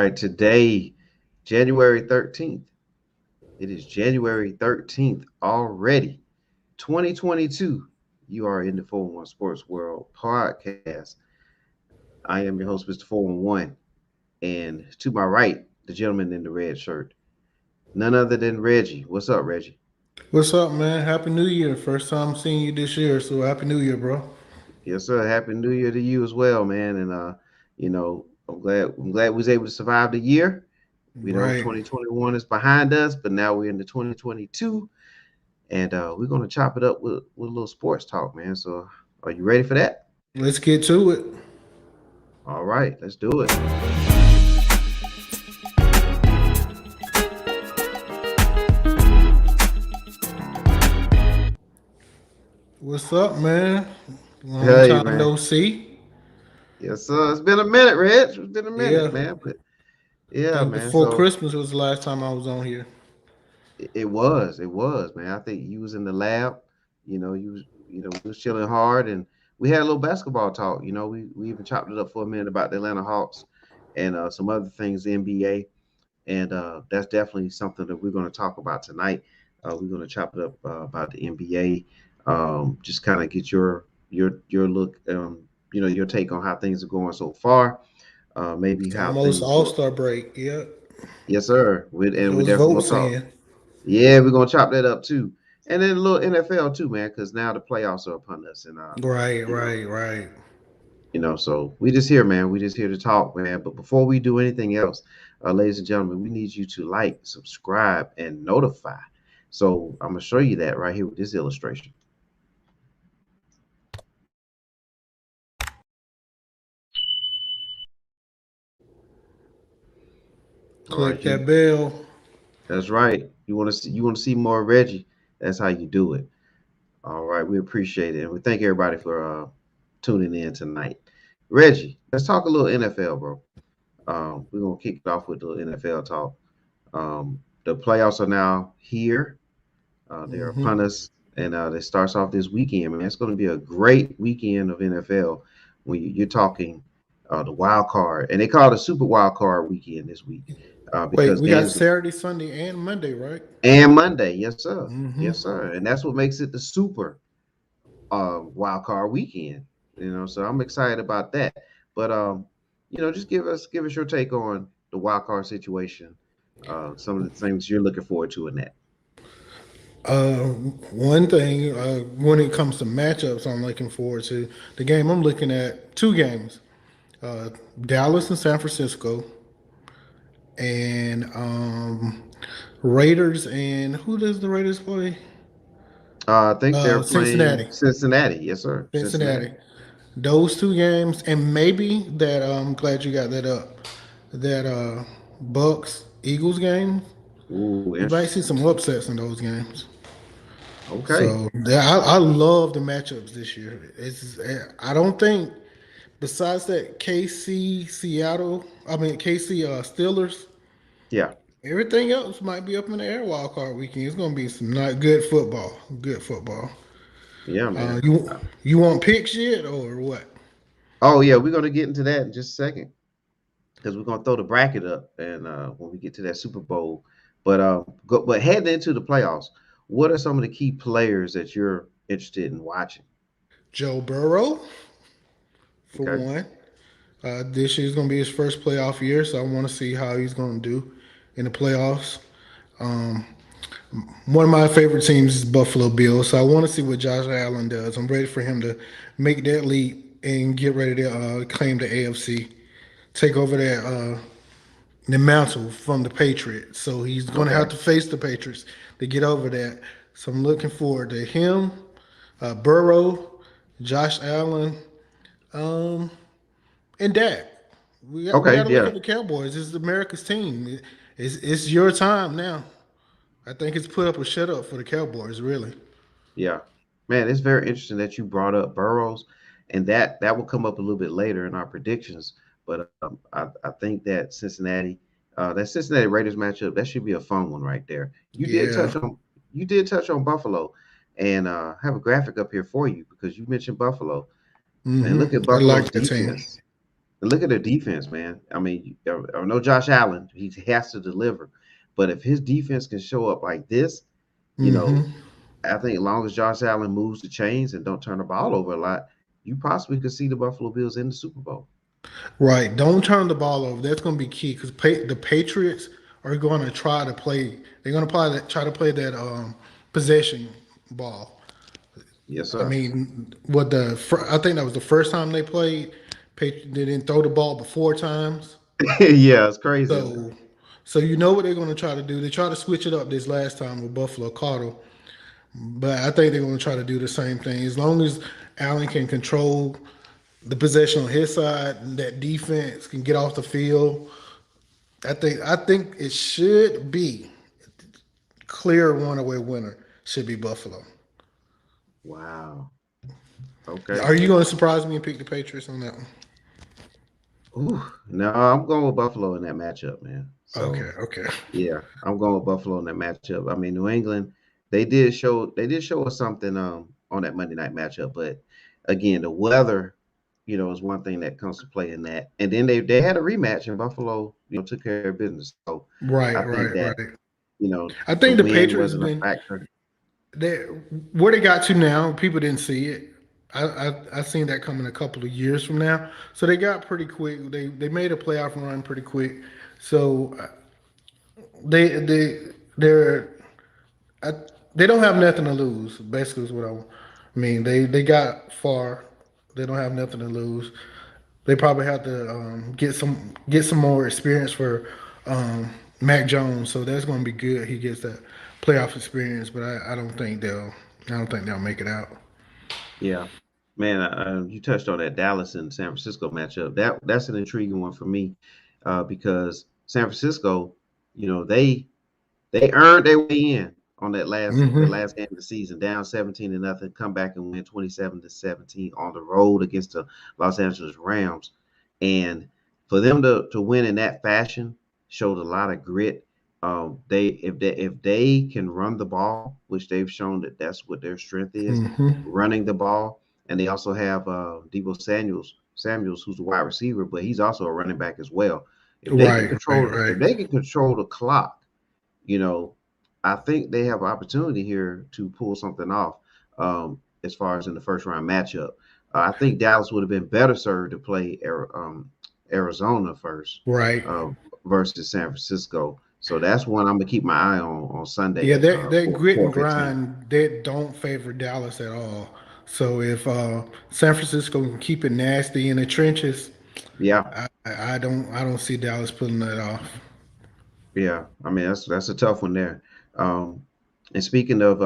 right, today, January 13th. It is January 13th already, 2022. You are in the 411 Sports World podcast. I am your host, Mr. 411. And to my right, the gentleman in the red shirt, none other than Reggie. What's up, Reggie? What's up, man? Happy New Year. First time seeing you this year, so Happy New Year, bro. Yes, sir. Happy New Year to you as well, man. And I'm glad we was able to survive the year. We know Right. 2021 is behind us, but now we're into 2022. And we're gonna chop it up with a little sports talk, man. So are you ready for that? Let's get to it. All right, let's do it. What's up, man? Long Hey, time man. no see. Yes, sir. It's been a minute, Reg. It's been a minute, Yeah. man. But I yeah, think man. before So Christmas was the last time I was on here. it was, man. I think you was in the lab. We was chilling hard, and we had a little basketball talk. We even chopped it up for a minute about the Atlanta Hawks and some other things, the NBA. And that's definitely something that we're going to talk about tonight. We're going to chop it up about the NBA, just kind of get your look, your take on how things are going so far, maybe It's how almost things All look. Star break. Yep. Yes, sir. Get And we those definitely gonna votes talk. in. Yeah, we're gonna chop that up too, and then a little NFL too, man, because now the playoffs are upon us, and Right, you know, right, right. so we just here, man. We just here to talk, man. But before we do anything else, ladies and gentlemen, we need you to like, subscribe, and notify. So I'm gonna show you that right here with this illustration. All right, Click that bell. that's right. You want to see more of Reggie? That's how you do it. All right, we appreciate it, and we thank everybody for tuning in tonight. Reggie, let's talk a little NFL, bro. We're gonna kick it off with the NFL talk. The playoffs are now here. They're Hmm. upon us, and it starts off this weekend. Man, it's going to be a great weekend of NFL when you're talking the wild card, and they call it a Super Wild Card weekend this week Wait, because we got games Saturday, Sunday, and Monday, right? and Monday. Yes, sir. Hmm. Yes, sir. And that's what makes it the Super Wild Card weekend. So I'm excited about that. But just give us your take on the wild card situation. Some of the things you're looking forward to in that. Uh, One thing when it comes to matchups, I'm looking forward to the game. I'm looking at two games: uh, Dallas and San Francisco, and Raiders and who does the Raiders play? I think they're playing Cincinnati. Cincinnati. Yes, sir. Cincinnati. Cincinnati. Those two games, and maybe that. I'm glad you got that up. That Bucks Eagles game. Ooh, We might see interesting. some upsets in those games. Okay. So yeah, I love the matchups this year. I don't think besides that KC Seattle, I mean KC Steelers, Yeah. everything else might be up in the air wild card weekend. It's gonna be some not good football. Good football. Yeah, Uh, man. you you want picks yet or what? Oh, yeah. We're gonna get into that in just a second because we're gonna throw the bracket up, and when we get to that Super Bowl. But heading into the playoffs, what are some of the key players that you're interested in watching? Joe Burrow for Okay. one. This year's gonna be his first playoff year, so I want to see how he's gonna do in the playoffs. Um, One of my favorite teams is Buffalo Bills, so I want to see what Josh Allen does. I'm ready for him to make that leap and get ready to claim the AFC, take over that the mantle from the Patriots. So he's going to have Okay. to face the Patriots to get over that. So I'm looking forward to him, Burrow, Josh Allen, um, and Dak. We got Okay. to look Yeah. at the Cowboys. This is America's team. It's your time now. I think it's put up a shut up for the Cowboys, really. Yeah, man, it's very interesting that you brought up Burrows, and that will come up a little bit later in our predictions. But I think that Cincinnati Raiders matchup, that should be a fun one right there. Yeah. You did touch on Buffalo, and have a graphic up here for you because you mentioned Buffalo, and look at I Buffalo's like that team. defense. And look at their defense, man. I mean, I know Josh Allen, he has to deliver, but if his defense can show up like this, you know, Hmm. I think as long as Josh Allen moves the chains and don't turn the ball over a lot, you possibly could see the Buffalo Bills in the Super Bowl. Right. Don't turn the ball over. That's going to be key because the Patriots are going to try to play. They're going to try to play that possession ball. Yes, I sir. mean, I think that was the first time they played. They didn't throw the ball but 4 times. Yeah, it's crazy, isn't it? So, so you know what they're going to try to do. They tried to switch it up this last time with Buffalo Caught, but I think they're going to try to do the same thing. As long as Allen can control the possession on his side, and that defense can get off the field. I think it should be clear runaway winner should be Buffalo. Wow. Okay. Are you going to surprise me and pick the Patriots on that one? Ooh, no, I'm going with Buffalo in that matchup, man. Okay, So okay. yeah, I'm going with Buffalo in that matchup. I mean, New England, they did show us something on that Monday night matchup, but again, the weather, is one thing that comes to play in that. And then they had a rematch and Buffalo, took care of business. So I Right, think right, that, right. the I think the wind Patriots wasn't a been factor. they where they got to now. People didn't see it. I seen that coming a couple of years from now. So they got pretty quick. They made a playoff run pretty quick. So they're I, they don't have nothing to lose. Basically, is what I mean. They got far. They don't have nothing to lose. They probably have to get some more experience for Mac Jones. So that's going to be good. He gets that playoff experience, but I don't think they'll make it out. Yeah, man, you touched on that Dallas and San Francisco matchup. That's an intriguing one for me, because San Francisco, they earned their way in on the Hmm. last game of the season, down 17-0, come back and win 27-17 on the road against the Los Angeles Rams, and for them to win in that fashion showed a lot of grit. If they can run the ball, which they've shown that that's what their strength is, Hmm. running the ball, and they also have Debo Samuels, who's a wide receiver, but he's also a running back as well. If they can Right, right, control right. if they can control the clock, you know, I think they have an opportunity here to pull something off, as far as in the first round matchup. I think Dallas would have been better served to play Arizona first, Right. uh, versus San Francisco. So that's one I'm gonna keep my eye on Yeah, Sunday, that for grit and 4:15. grind that don't favor Dallas at all. So if San Francisco can keep it nasty in the trenches, Yeah, I don't see Dallas pulling that off. yeah. I mean that's a tough one there. Um, and speaking of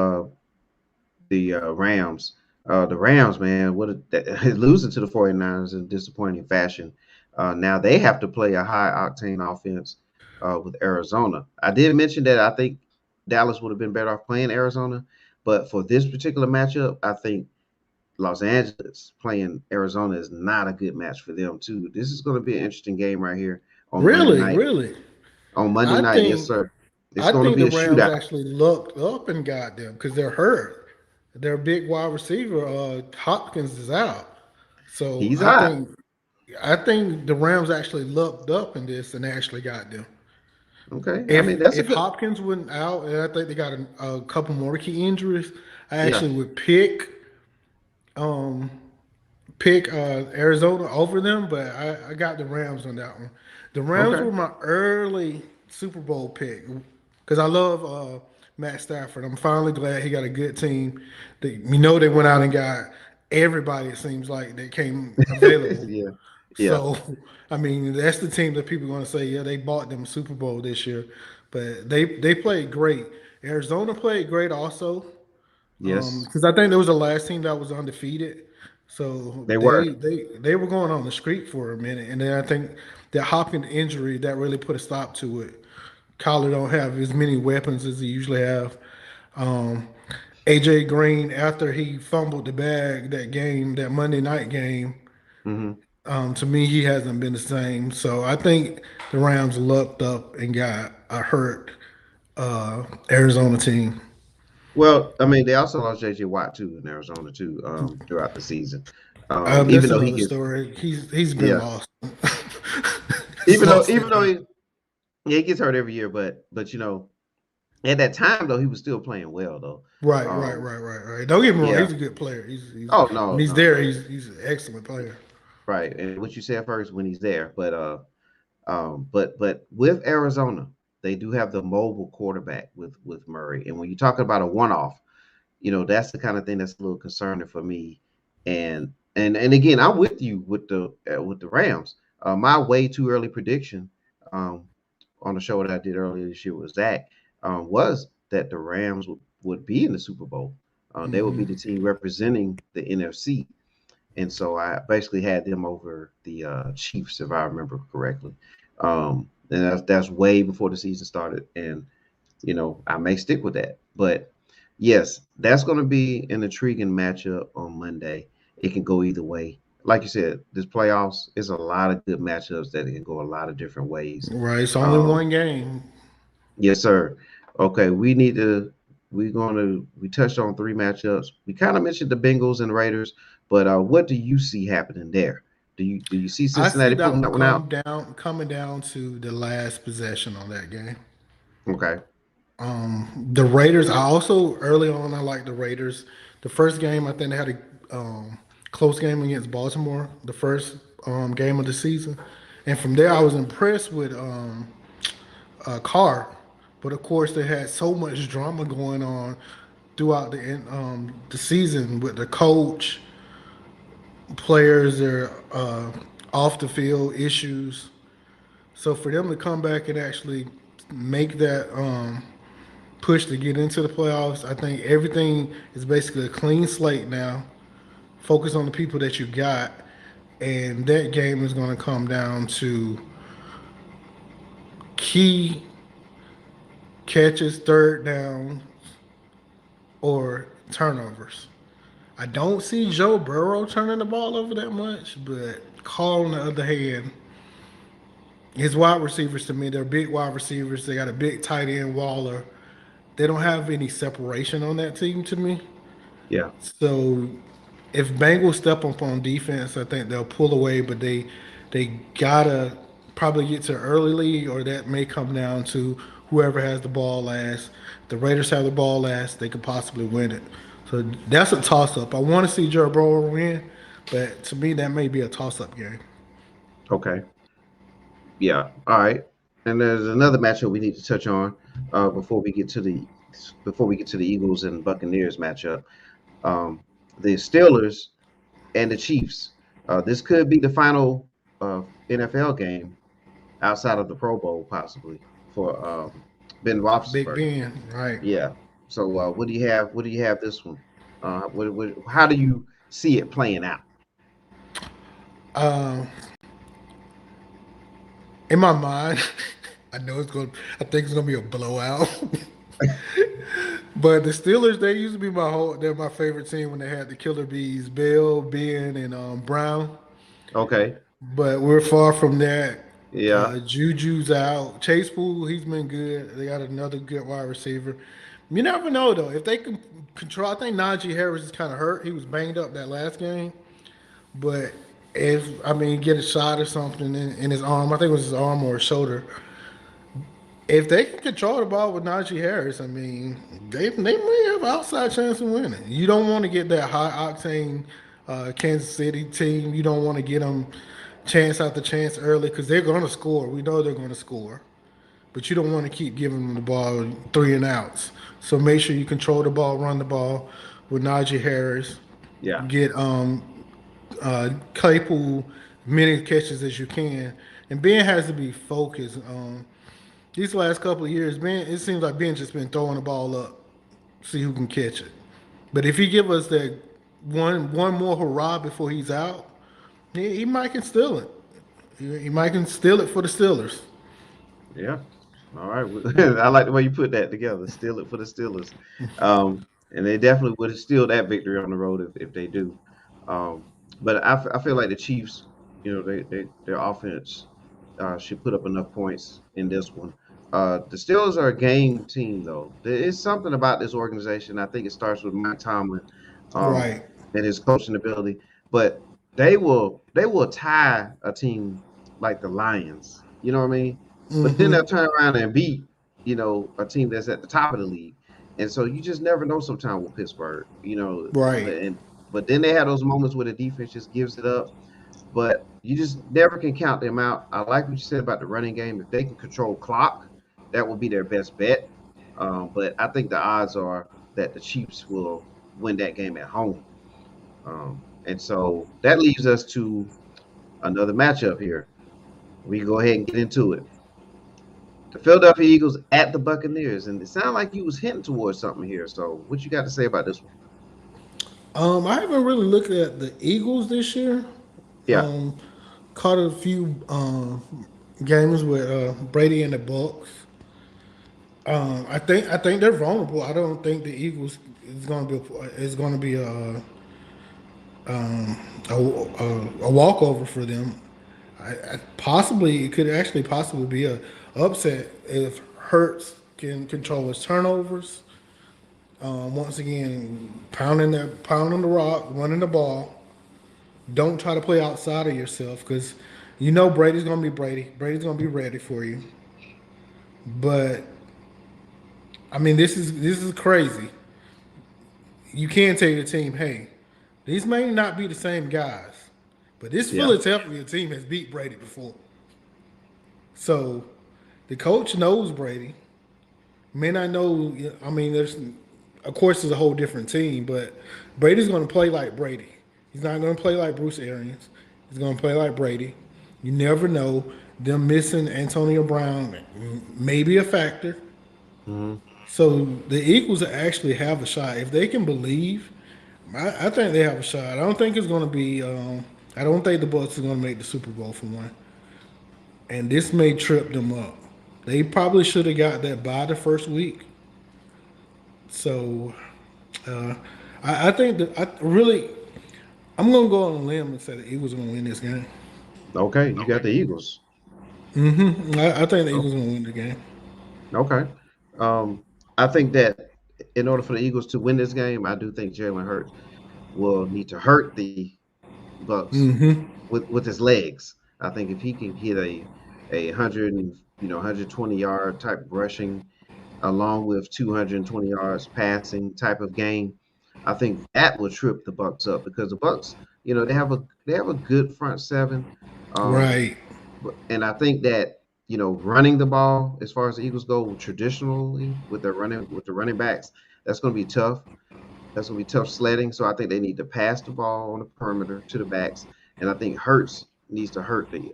the Rams. The Rams, man, losing to the 49ers in disappointing fashion. Now they have to play a high octane offense with Arizona. I did mention that I think Dallas would have been better off playing Arizona, but for this particular matchup, I think Los Angeles playing Arizona is not a good match for them too. This is going to be an interesting game right here on Monday Really, night. really. On Monday I night, yes, think sir. It's I going to think be the a Rams shootout. actually looked up and got them because they're hurt. Their big wide receiver, Hopkins, is out. So He's I hot. think I think the Rams actually looked up in this and actually got them. Okay, I mean If that's a if good. Hopkins went out, and I think they got a couple more key injuries, I Yeah. actually would um pick Arizona over them, but I got the Rams on that one. The Rams Okay. were my early Super Bowl pick because I love Matt Stafford. I'm finally glad he got a good team. They went out and got everybody. It seems like that came available. Yeah. Yeah. So, I mean, that's the team that people are going to say, yeah, they bought them Super Bowl this year, but they played great. Arizona played great also, Yes, because I think there was the last team that was undefeated. So they they were. they they were going on the streak for a minute, and then I think that Hopkins injury that really put a stop to it. Kyler don't have as many weapons as he usually have. Um, AJ Green, after he fumbled the bag that Monday night game, Hmm. to me, he hasn't been the same. So I think the Rams lucked up and got a hurt Arizona team. Well, I mean, they also lost JJ Watt too in Arizona too, throughout the season. Even That's though he another gets, story. He's been yeah, lost. He's even though lost even it though now. he gets hurt every year, but at that time though he was still playing well though. Right, right, Um, right, right, right. Don't get me wrong. yeah. He's a good player. He's Oh when no, he's no, there. no. He's an excellent player. Right, and what you said first when he's there, but with Arizona, they do have the mobile quarterback with Murray, and when you're talking about a one-off, that's the kind of thing that's a little concerning for me. And again, I'm with you with the Rams. My way too early prediction um, on the show that I did earlier this year with Zach was that the Rams would be in the Super Bowl. They would Hmm. be the team representing the NFC, and so I basically had them over the Chiefs, if I remember correctly. And that's way before the season started, and I may stick with that. But yes, that's going to be an intriguing matchup on Monday. It can go either way. Like you said, this playoffs is a lot of good matchups that can go a lot of different ways. Right. It's only Um, one game. yes, sir. Okay, we touched on three matchups. We kind of mentioned the Bengals and Raiders, but what do you see happening there? Do you see I see Cincinnati that pulling one that one out? coming down to the last possession on that game. Okay. The Raiders. I also early on I like the Raiders. The first game I think they had a close game against Baltimore. The first game of the season, and from there I was impressed with Carr. But of course they had so much drama going on throughout the season with the coach, players, their off the field issues. So for them to come back and actually make that push to get into the playoffs, I think everything is basically a clean slate now. Focus on the people that you got, and that game is going to come down to key catches, third down, or turnovers. I don't see Joe Burrow turning the ball over that much, but Carl, on the other hand, his wide receivers to me, they're big wide receivers. They got a big tight end Waller. They don't have any separation on that team to me. Yeah. So if Bengals step up on defense, I think they'll pull away, but they gotta probably get to early lead, or that may come down to whoever has the ball last. If the Raiders have the ball last, they could possibly win it. So that's a toss up. I want to see Joe Burrow win, but to me that may be a toss up game. Okay. Yeah. All right. And there's another matchup we need to touch on before we get to the Eagles and Buccaneers matchup. Um, the Steelers and the Chiefs. This could be the final NFL game outside of the Pro Bowl, possibly for Ben Big Roethlisberger. Ben, right? Yeah. So what do you have? What do you have this one? How do you see it playing out? Um, in my mind, I know it's going. I think it's going to be a blowout. But the Steelers, they used to be they're my favorite team when they had the Killer Bees, Bell, Ben, and Brown. Okay. But we're far from that. Yeah. Juju's out. Chase Poole, he's been good. They got another good wide receiver. You never know though. If they can control, I think Najee Harris is kind of hurt. He was banged up that last game. But if I mean get a shot or something in his arm, I think it was his arm or his shoulder. If they can control the ball with Najee Harris, I mean, they may have an outside chance of winning. You don't want to get that high octane Kansas City team. You don't want to get them chance after chance early because they're going to score. We know they're going to score, but you don't want to keep giving them the ball three and outs. So make sure you control the ball, run the ball with Najee Harris. Yeah. Get Claypool many catches as you can, and Ben has to be focused. These last couple of years, Ben, it seems like Ben just been throwing the ball up, see who can catch it. But if he give us that one more hurrah before he's out, he might can steal it. He might can steal it for the Steelers. Yeah. All right. I like the way you put that together. Steal it for the Steelers. And they definitely would steal that victory on the road if they do. Um, but I feel like the Chiefs, their offense should put up enough points in this one. The Steelers are a game team, though. There is something about this organization. I think it starts with Mike Tomlin um, Right. and his coaching ability. But they will tie a team like the Lions. You know what I mean? But then they'll turn around and beat, a team that's at the top of the league. And so you just never know sometimes with Pittsburgh, Right. but then they have those moments where the defense just gives it up. But you just never can count them out. I like what you said about the running game. If they can control clock, that will be their best bet. But I think the odds are that the Chiefs will win that game at home. And so that leaves us to another matchup here. We can go ahead and get into it. The Philadelphia Eagles at the Buccaneers, and it sounded like you was hinting towards something here. So, what you got to say about this one? I haven't really looked at the Eagles this year. Yeah, Um, Caught a few games with Brady and the Bucks. I think they're vulnerable. I don't think the Eagles is going to be a walkover for them. Possibly it could actually possibly be a upset if Hurts can control his turnovers. Once again, pounding the rock, running the ball. Don't try to play outside of yourself because you know Brady's gonna be Brady. Brady's gonna be ready for you. But I mean, this is crazy. You can tell your team, hey, these may not be the same guys, but this yeah. Philadelphia team has beat Brady before. So the coach knows Brady. May not know. I mean, of course, it's a whole different team, but Brady's going to play like Brady. He's not going to play like Bruce Arians. He's going to play like Brady. You never know. Them missing Antonio Brown may be a factor. Hmm. So the Eagles actually have a shot if they can believe. I think they have a shot. I don't think it's going to be. I don't think the Bucks are going to make the Super Bowl for one, and this may trip them up. They probably should have got that by the first week. So uh, I think that I'm going to go on a limb and say the Eagles are going to win this game. Okay, you got the Eagles. I think the Oh, Eagles are going to win the game. okay. I think that in order for the Eagles to win this game, I do think Jalen Hurts will need to hurt the Bucks with his legs. I think if he can hit a 120 yard type rushing along with 220 yards passing type of game, I think that will trip the Bucks up because the Bucks, they have a good front seven. Um, Right. and I think that running the ball as far as the Eagles go traditionally with the running backs, that's going to be tough. That's going to be tough sledding. So I think they need to pass the ball on the perimeter to the backs, and I think Hurts needs to hurt the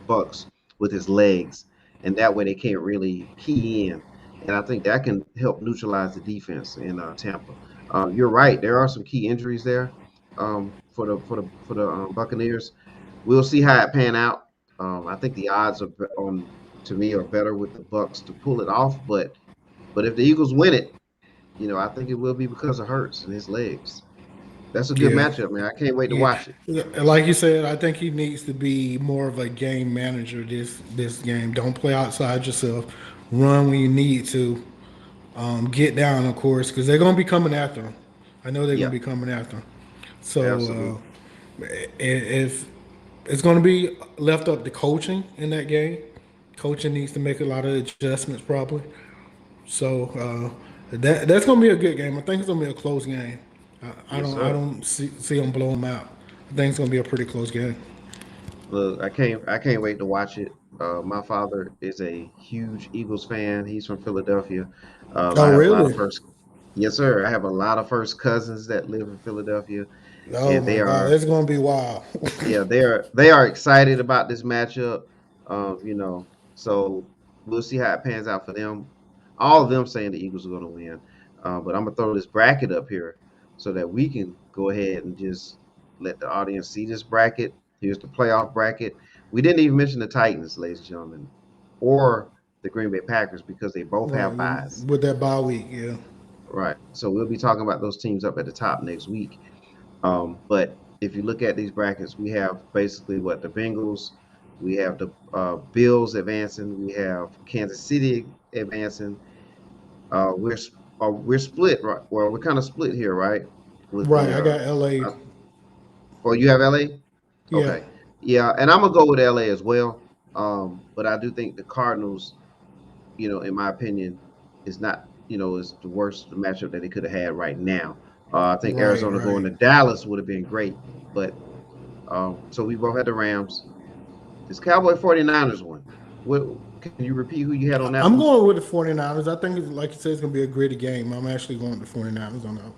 Bucks with his legs, and that way they can't really key in. And I think that can help neutralize the defense in Tampa. You're right. There are some key injuries there for the Buccaneers. We'll see how it pan out. I think the odds to me are better with the Bucks to pull it off, but if the Eagles win it, I think it will be because of Hurts and his legs. That's a good Yeah. matchup, man. I can't wait to Yeah. watch it. Like you said, I think he needs to be more of a game manager this game. Don't play outside yourself. Run when you need to. Get down, of course, because they're going to be coming after him. I know they're going Yeah, to be coming after him. So absolutely. if it's going to be left up to coaching in that game, coaching needs to make a lot of adjustments probably. So that's going to be a good game. I think it's going to be a close game. I Yes, don't I sir. don't see them blow them out. I think it's going to be a pretty close game. Look, I can't wait to watch it. My father is a huge Eagles fan. He's from Philadelphia. I Oh have a lot of really? first, yes, sir. I have a lot of first cousins that live in Philadelphia, Oh and my they God, are, it's going to be wild. yeah, they are excited about this matchup. So we'll see how it pans out for them. All of them saying the Eagles are going to win, but I'm gonna throw this bracket up here so that we can go ahead and just let the audience see this bracket. Here's the playoff bracket. We didn't even mention the Titans, ladies and gentlemen, or the Green Bay Packers because they both Right, have buys. with that bye week, yeah. Right. So we'll be talking about those teams up at the top next week. But if you look at these brackets, we have basically what the Bengals, we have the Bills advancing, we have Kansas City advancing. We're split, right? Well, we're kind of split here, right? With Right, the I got LA. uh, oh, you have LA. Yeah, Okay. Yeah, and I'm gonna go with LA as well. But I do think the Cardinals, in my opinion, is not, is the worst matchup that they could have had right now. I think right, Arizona going right. to Dallas would have been great, but so we both had the Rams. This Cowboy 49ers one. What can you repeat who you had on that I'm one? going with the 49ers. I think, like you said, it's going to be a gritty game. I'm actually going with the 49ers on that one.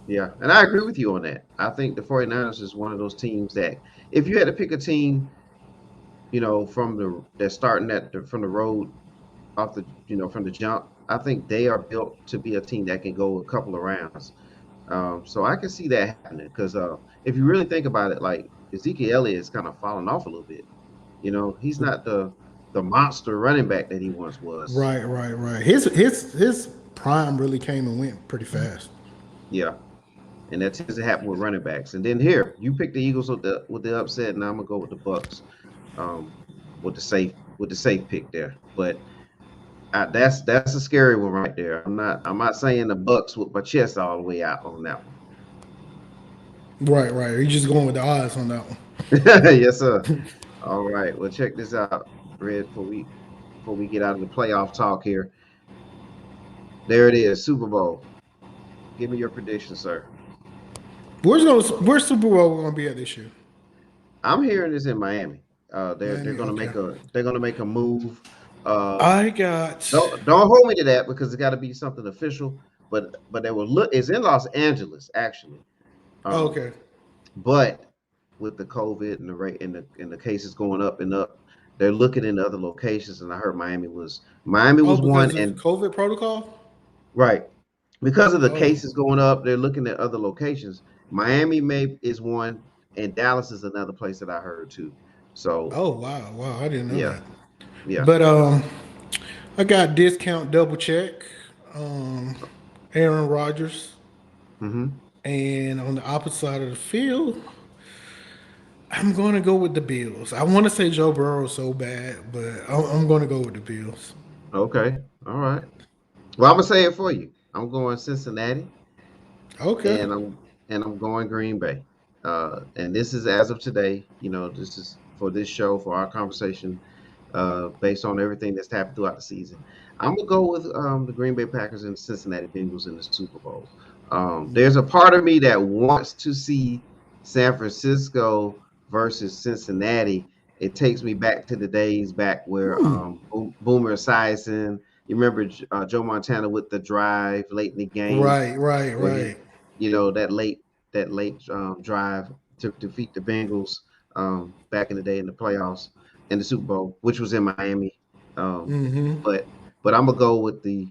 Yeah, and I agree with you on that. I think the 49ers is one of those teams that if you had to pick a team, from the that's starting from the road off from the jump, I think they are built to be a team that can go a couple of rounds. So I can see that happening because if you really think about it, like Ezekiel Elliott is kind of falling off a little bit. He's not the monster running back that he once was. Right, right, right. His prime really came and went pretty fast. Yeah, and that tends to happen with running backs. And then here, you pick the Eagles with the upset, and I'm gonna go with the Bucks um, with the safe pick there. But that's a scary one right there. I'm not saying the Bucks with my chest all the way out on that one. Right, right. You're just going with the odds on that one. Yes, sir. All right. Well, check this out, Red. Before we get out of the playoff talk here, there it is, Super Bowl. Give me your prediction, sir. Where's Super Bowl going to be at this year? I'm hearing this in Miami. They're Miami. gonna Okay. make a move. Uh, I got. don't hold me to that because it's got to be something official. But they will look. It's in Los Angeles actually. Oh, Um, okay. but with the COVID and the rate and the cases going up and up, they're looking in other locations. And I heard Miami was Oh, one, because of and COVID protocol. right because of the Oh. cases going up, they're looking at other locations. Miami may is one, and Dallas is another place that I heard too. So Oh wow, wow! I didn't know yeah, that. yeah. But I got discount double check. Um, Aaron Rodgers, Hmm. and on the opposite side of the field, I'm going to go with the Bills. I want to say Joe Burrow so bad, but I'm going to go with the Bills. Okay, all right. Well, I'm gonna say it for you. I'm going Cincinnati, Okay. and I'm going Green Bay. And this is as of today. This is for this show for our conversation, based on everything that's happened throughout the season. I'm gonna go with the Green Bay Packers and the Cincinnati Bengals in the Super Bowl. There's a part of me that wants to see San Francisco versus Cincinnati. It takes me back to the days back where Hmm. Boomer Esiason. You remember Joe Montana with the drive late in the game Right, right, where he, right. that late drive to defeat the Bengals back in the day in the playoffs and the Super Bowl, which was in Miami. Um, Mm-hmm. but but I'm gonna go with the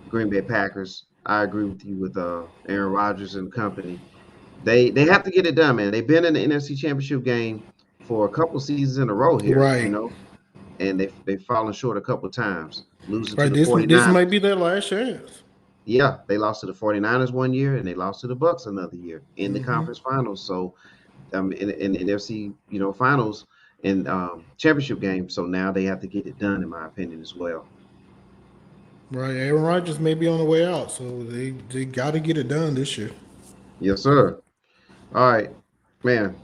Green Bay Packers. I agree with you with Aaron Rodgers and company. They have to get it done, man. They've been in the NFC Championship game for a couple seasons in a row here, Right, and they've fallen short a couple times, losing to right. the This might 49ers. be their last chance. Yeah, they lost to the 49ers one year and they lost to the Bucks another year in the Mm-hmm. conference finals. So in the NFC, finals and championship game. So now they have to get it done, in my opinion, as well. Right. Aaron Rodgers may be on the way out, so they got to get it done this year. Yes, sir. All right, man.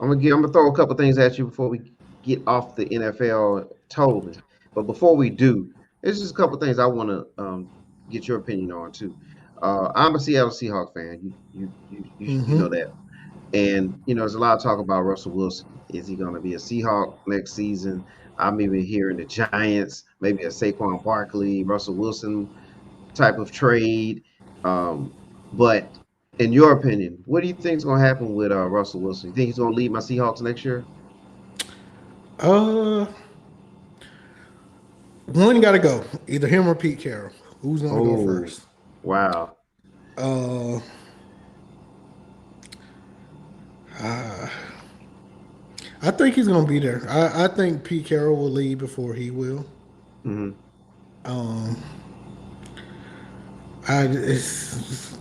I'm gonna throw a couple things at you before we get off the NFL totally. But before we do, there's just a couple things I want to get your opinion on too. I'm a Seattle Seahawks fan. You Mm-hmm. know that. And there's a lot of talk about Russell Wilson. Is he going to be a Seahawk next season? I'm even hearing the Giants, maybe a Saquon Barkley, Russell Wilson type of trade. Um, but in your opinion, what do you think is going to happen with Russell Wilson? You think he's going to lead my Seahawks next year? Uh, One got to go. Either him or Pete Carroll. Who's going to go Oh, first? wow. Uh, uh, I think he's going to be there. I think Pete Carroll will lead before he will. Hmm. Um,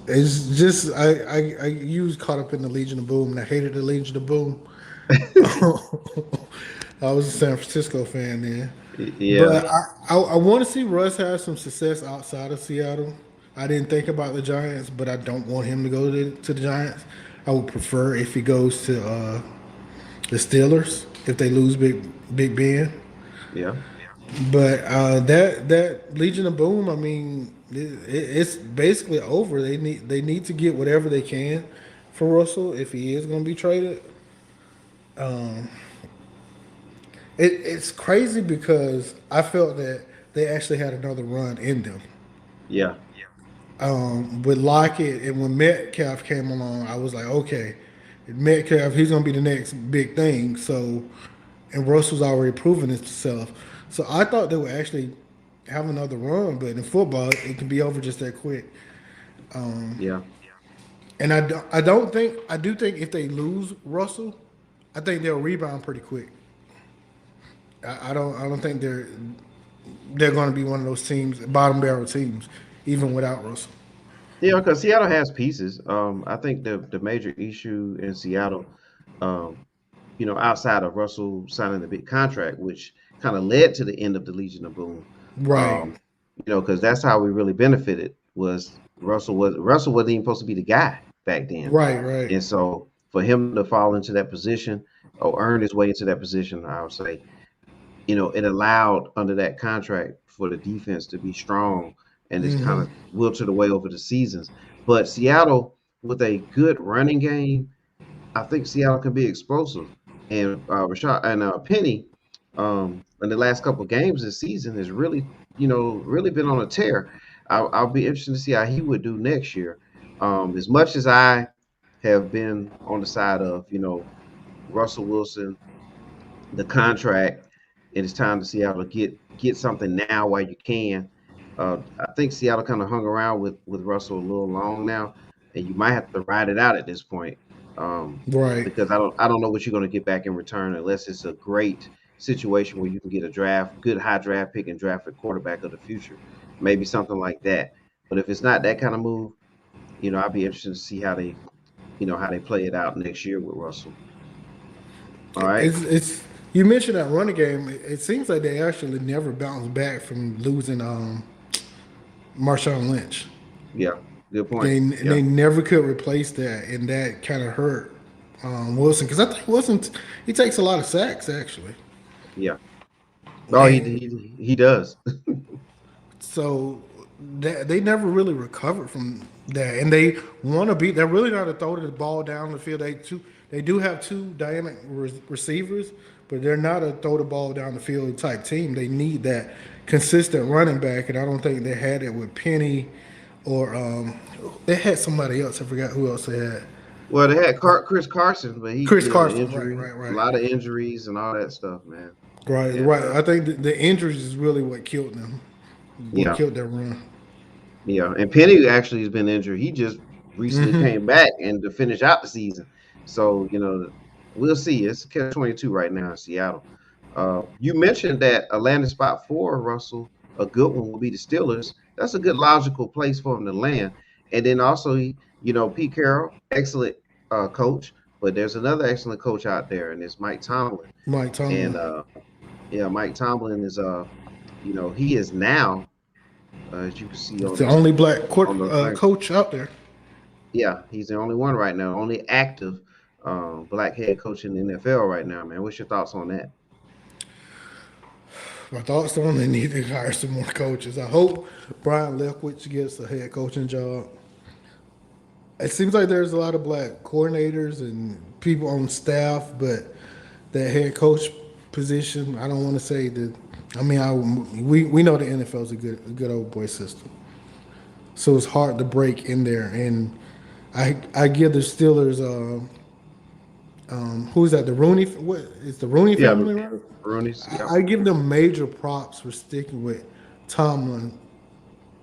it's just I you was caught up in the Legion of Boom and I hated the Legion of Boom. I was a San Francisco fan then, Yeah. but I want to see Russ have some success outside of Seattle. I didn't think about the Giants, but I don't want him to go to the Giants. I would prefer if he goes to the Steelers if they lose Big Ben. Yeah. But that Legion of Boom, I mean, it's basically over. They need to get whatever they can for Russell if he is going to be traded. It's crazy because I felt that they actually had another run in them. Yeah. With Lockett and when Metcalf came along, I was like, okay, Metcalf, he's gonna be the next big thing. So, and Russell's already proven himself. So I thought they would actually have another run, but in football, it can be over just that quick. Yeah. And I do think if they lose Russell, I think they'll rebound pretty quick. I don't think they're going to be one of those teams, bottom barrel teams, even without Russell. Yeah, because Seattle has pieces. I think the major issue in Seattle, um, outside of Russell signing the big contract, which kind of led to the end of the Legion of Boom, Right, um, because that's how we really benefited was Russell wasn't even supposed to be the guy back then, right, right. and so for him to fall into that position or earn his way into that position, I would say, it allowed under that contract for the defense to be strong and it's kind Hmm. of wilted away over the seasons. But Seattle, with a good running game, I think Seattle can be explosive. And Rashad and Penny, in the last couple of games this season, has really, really been on a tear. I'll be interested to see how he would do next year. As much as I have been on the side of, Russell Wilson, the contract, and it's time to Seattle to get something now while you can. I think Seattle kind of hung around with Russell a little long now, and you might have to ride it out at this point, um, Right. because I don't know what you're going to get back in return unless it's a great situation where you can get a good high draft pick and draft a quarterback of the future, maybe something like that. But if it's not that kind of move, I'd be interested to see how they play it out next year with Russell. All right. It's you mentioned that running game. It seems like they actually never bounced back from losing Marshawn Lynch. Yeah. Good point. They Yeah. never could replace that, and that kind of hurt Wilson because I think Wilson he takes a lot of sacks actually, Yeah. Oh, he and he does. so they never really recovered from that, and they want to be. They're really not to throw the ball down the field. They do have two dynamic receivers, but they're not a throw the ball down the field type team. They need that consistent running back, and I don't think they had it with Penny, or they had somebody else. I forgot who else they had. Well, they had Chris Carson, but he, Chris Carson, right, injury, right, a right. lot of injuries and all that stuff, man. Right, And right. I think the injuries is really what killed them, what yeah, killed their run. yeah. And Penny actually has been injured. He just recently Hmm. came back and to finish out the season. So we'll see. It's catch 22 right now in Seattle. You mentioned that Atlanta spot four, Russell. A good one will be the Steelers. That's a good logical place for him to land. And then also, Pete Carroll, excellent coach. But there's another excellent coach out there, and it's Mike Tomlin. Mike And Tomlin, yeah, Mike Tomlin is he is now, as you can see it's the only black on the thing. coach out there. Yeah, he's the only one right now, only active black head coach in the NFL right now, man. What's your thoughts on that? My thoughts on they need to hire some more coaches. I hope Brian Leftwich gets a head coaching job. It seems like there's a lot of black coordinators and people on staff, but that head coach position, I don't want to say that. I mean, we know the NFL is a good old boy system, so it's hard to break in there. And I give the Steelers, who's that? The Rooney, what is the Rooney Yeah, family, right? Rooney's. Yeah, I give them major props for sticking with Tomlin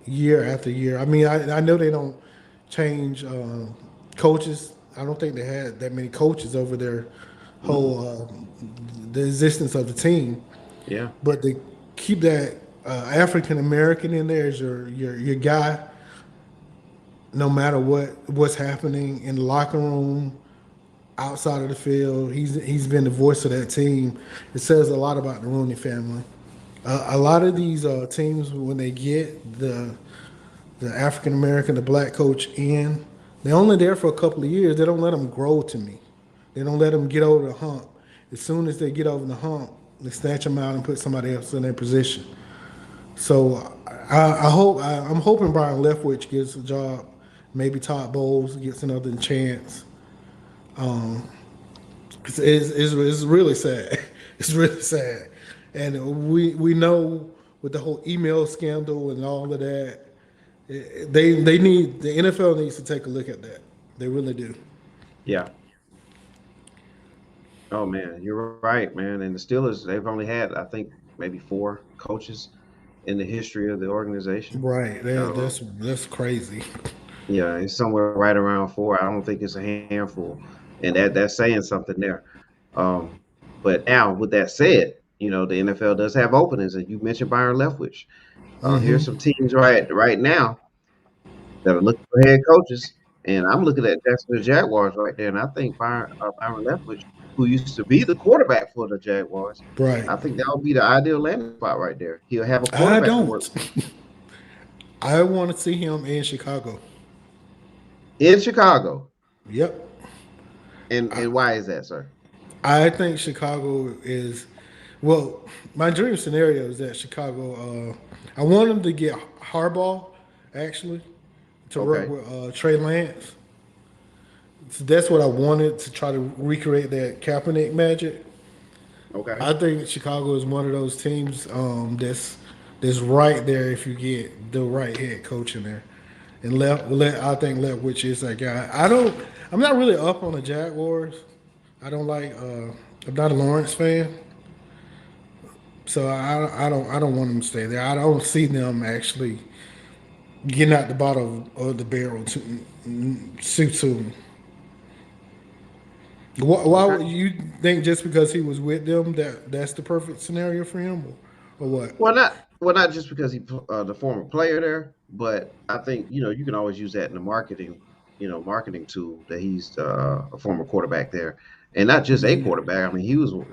year after year. I mean, I know they don't change coaches. I don't think they had that many coaches over their whole the existence of the team. yeah, But they keep that African American in there as your guy, no matter what's happening in the locker room, outside of the field. He's been the voice of that team. It says a lot about the Rooney family. A lot of these teams, when they get the African American, the black coach in, they're only there for a couple of years. They don't let them grow to me. They don't let them get over the hump as soon as they get over the hump, they snatch them out and put somebody else in their position. So I'm hoping Brian Leftwich gets a job. Maybe Todd Bowles gets another chance. Um, it's really sad. It's really sad, and we know with the whole email scandal and all of that, they need the NFL needs to take a look at that. They really do. Yeah. Oh man, you're right, man. And the Steelers, they've only had, I think, maybe four coaches in the history of the organization. Right. Uh, That's crazy. yeah, it's somewhere right around four. I don't think it's a handful, and that's saying something there. Um, but now, with that said, the NFL does have openings, and you mentioned Byron Leftwich. Here's some Hmm. teams right now that are looking for head coaches, and I'm looking at Jacksonville Jaguars right there, and I think Byron Leftwich, who used to be the quarterback for the Jaguars, Right. I think that would be the ideal landing spot right there. He'll have a I quarterback to work don't. I want to see him in Chicago. in Chicago. Yep. And why is that, sir? I think Chicago is well. My dream scenario is that Chicago. I want him to get Harbaugh actually to work Okay, with Trey Lance. So that's what I wanted to try to recreate that Kaepernick magic. okay, I think Chicago is one of those teams that's right there if you get the right head coach in there. And I think Leftwich is that guy. I'm not really up on the Jaguars. I don't like. I'm not a Lawrence fan, so I don't want them to stay there. I don't see them actually getting out the bottom of the barrel too soon. Why okay. would you think just because he was with them that's the perfect scenario for him, or what? Well, not just because the former player there, but I think you can always use that in the marketing tool that he's a former quarterback there, and not just a Yeah. quarterback. I mean, he was one of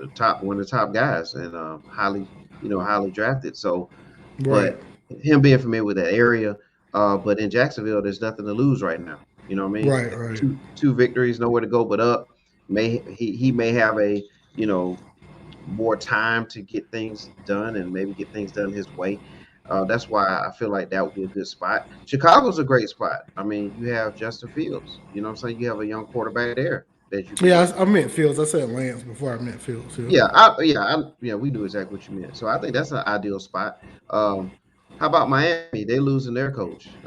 the top guys and highly drafted. So, Right. but him being familiar with that area, but in Jacksonville, there's nothing to lose right now. You know what I mean? Right. Right. Two victories, nowhere to go but up. He may have a you know more time to get things done and maybe get things done his way. That's why I feel like that would be a good spot. Chicago's a great spot. I mean, you have Justin Fields. You know what I'm saying? You have a young quarterback there that you can Yeah, work I with. meant Fields. I said Lance before I meant Fields. Yeah. Yeah, we knew exactly what you meant. So I think that's an ideal spot. How about Miami? They losing their coach,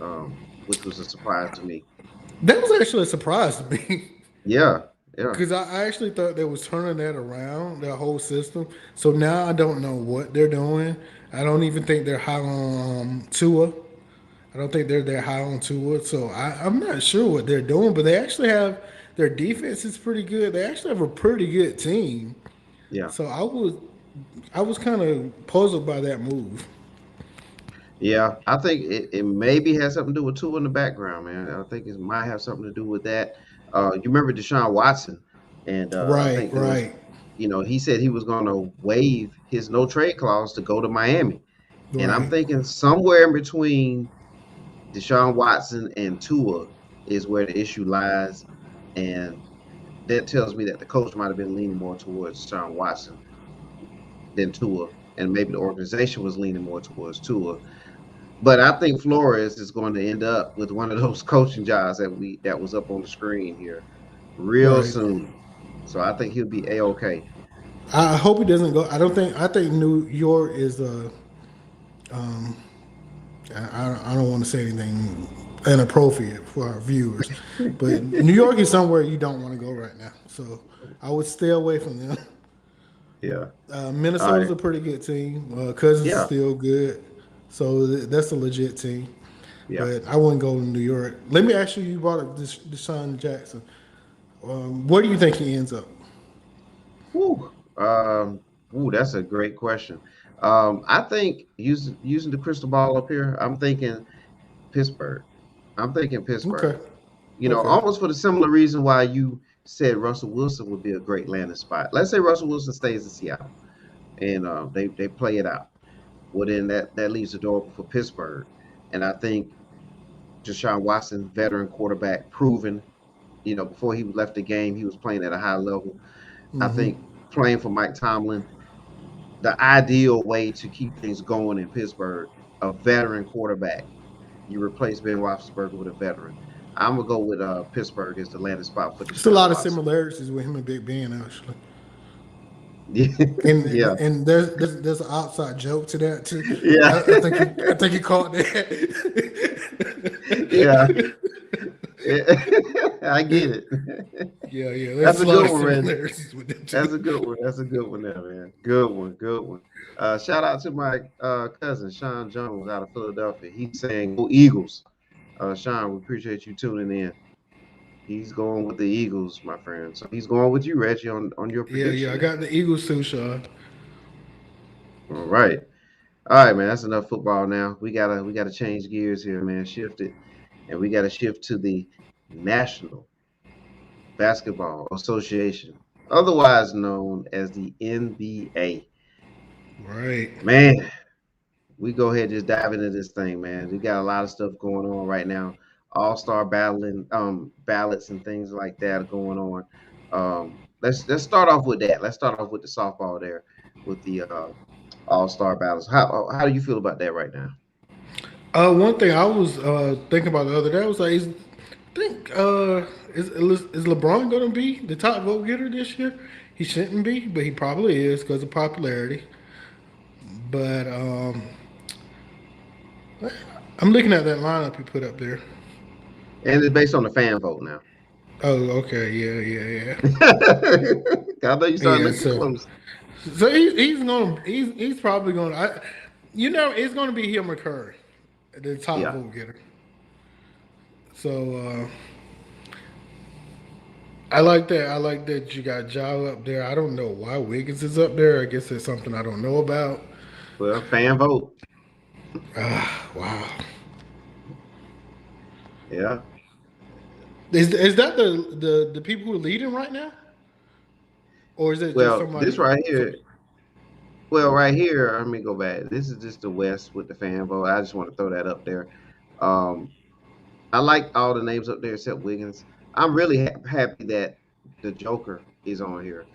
which was a surprise to me. That was actually a surprise to me. Yeah, yeah, Because I actually thought they was turning that around, that whole system. So now I don't know what they're doing. I don't even think they're high on Tua. I don't think they're that high on Tua. So I'm not sure what they're doing, but they actually have their defense is pretty good. They actually have a pretty good team. yeah. So I was kind of puzzled by that move. Yeah, I think it maybe has something to do with two in the background, man. I think it might have something to do with that. You remember Deshaun Watson, and I Right, think right, he said he was going to waive his no trade clause to go to Miami, and I'm right. thinking somewhere in between Deshaun Watson and Tua is where the issue lies, and that tells me that the coach might have been leaning more towards Deshaun Watson than Tua, and maybe the organization was leaning more towards Tua. But I think Flores is going to end up with one of those coaching jobs that was up on the screen here real Right. soon. So I think he'll be a okay. I hope he doesn't go. I don't think. I think New York is a. I don't want to say anything inappropriate for our viewers, but New York is somewhere you don't want to go right now. So I would stay away from them. Yeah. All Minnesota's right. a pretty good team. Cousins is Yeah. still good, so that's a legit team. Yeah. But I wouldn't go to New York. Let me ask you. You brought up this Deshaun Jackson. Where do you think he ends up? Woo. That's a great question. I think using the crystal ball up here, I'm thinking Pittsburgh. I'm thinking Okay. Pittsburgh. Okay. Almost for the similar reason why you said Russell Wilson would be a great landing spot. Let's say Russell Wilson stays in Seattle and they play it out. Well, then that leaves the door open for Pittsburgh. And I think Deshaun Watson, veteran quarterback, proven, before he left the game, he was playing at a high level. I Mm-hmm. think playing for Mike Tomlin, the ideal way to keep things going in Pittsburgh, a veteran quarterback. You replace Ben Roethlisberger with a veteran. I'm gonna go with Pittsburgh as the landing spot for It's a Deshaun lot of Watson. similarities with him and Big Ben actually. Yeah, yeah, And there's an outside joke to that too. yeah, I think you caught that. yeah. I get it. Yeah. That's There's a a lot good of one, Reggie. similarities with them That's a too. good one. That's a good one there, man. Good one. Good one. Shout out to my cousin Sean Jones out of Philadelphia. He's saying go Eagles. Sean, we appreciate you tuning in. He's going with the Eagles, my friend. So he's going with you, Reggie, on your Yeah. prediction I there. got the Eagles too, Sean. All right. All right, man. That's enough football now. We gotta change gears here, man. Shift it. And we gotta shift to the National Basketball Association, otherwise known as the NBA. Right. Man, we go ahead and just dive into this thing, man. We got a lot of stuff going on right now. All-star battling, ballots and things like that going on. Let's start off with that. Let's start off with the softball there, with the all-star battles. How do you feel about that right now? One thing I was thinking about the other day, I was like, is LeBron going to be the top vote getter this year? He shouldn't be, but he probably is because of popularity. But I'm looking at that lineup you put up there. And it's based on the fan vote now. Oh, okay, yeah. I know you started Yeah, looking close. so he's probably gonna it's gonna be him or Curry, the top Yeah. vote getter. So I like that. I like that you got Ja up there. I don't know why Wiggins is up there. I guess it's something I don't know about. Well, fan vote. Wow. Yeah. Is that the people who are leading right now, or is it just Well, somebody? this right here. Well, right here, let me go back. This is just the West with the fan vote. I just want to throw that up there. Um, I like all the names up there except Wiggins. I'm really happy that the Joker is on here.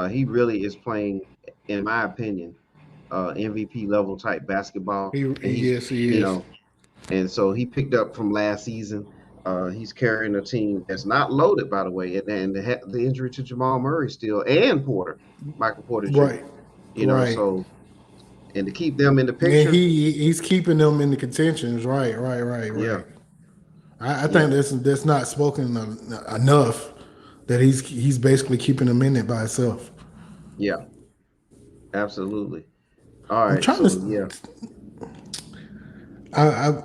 He really is playing, in my opinion, MVP level type basketball, and he's, Yes, he you is. know, and so he picked up from last season. He's carrying a team that's not loaded, by the way, and the injury to Jamal Murray still, and Michael Porter Jr. Right, right. So and to keep them in the And picture, he's keeping them in the contentions. yeah, Right. I yeah, think that's not spoken enough. That he's basically keeping them in it by himself. yeah, absolutely. All I'm right, trying so to. yeah, I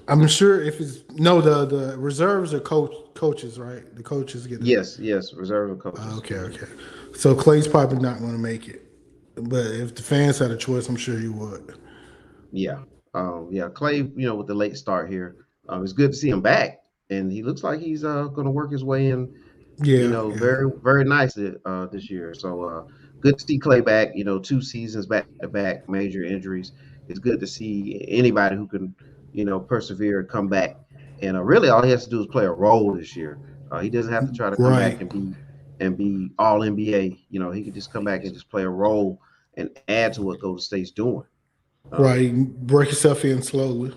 I'm sure if it's no the reserves are coaches, right? The coaches get it. yes, reserve of coaches. Okay. So Clay's probably not going to make it, but if the fans had a choice, I'm sure he would. Yeah, yeah, Clay, with the late start here, it's good to see him back, and he looks like he's going to work his way in, Yeah. very very nicely this year. So good to see Clay back. 2 seasons back to back, major injuries. It's good to see anybody who can, persevere and come back. And really, all he has to do is play a role this year. He doesn't have to try to come back Right. and be all NBA. He can just come back and just play a role and add to what Golden State's doing. Um, Right. Break yourself in slowly.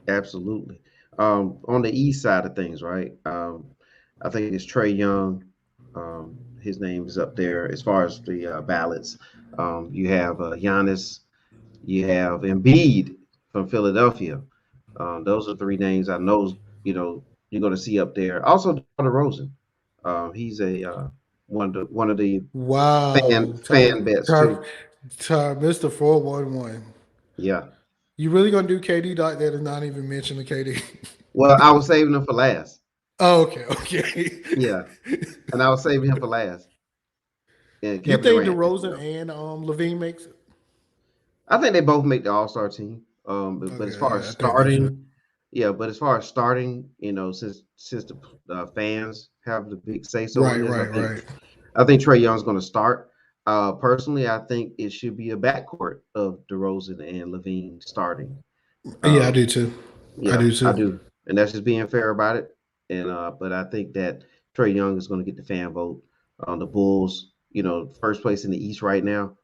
Absolutely. On the east side of things, right? I think it's Trey Young. His name is up there as far as the ballots. You have Giannis. You have Embiid from Philadelphia. Those are three names I know. You're going to see up there. Also, DeRozan. He's a one of the fan Wow. fan bets too. Mr. 411. Yeah. You really gonna do KD like that and not even mention the KD? Well, I was saving them for last. Oh, okay. Yeah, and I was saving him for last. And You Kevin think Durant as DeRozan well. and Levine makes it? I think they both make the All Star team. But as Okay, far as yeah, I think they should. starting, yeah, but as far as starting, since the fans have the big say so on this, Right. I think Trey Young's going to start. Personally, I think it should be a backcourt of DeRozan and Levine starting. Yeah, I Um, do too. I yeah, do I too. do, and that's just being fair about it. And but I think that Trey Young is going to get the fan vote. The Bulls. first place in the East right now.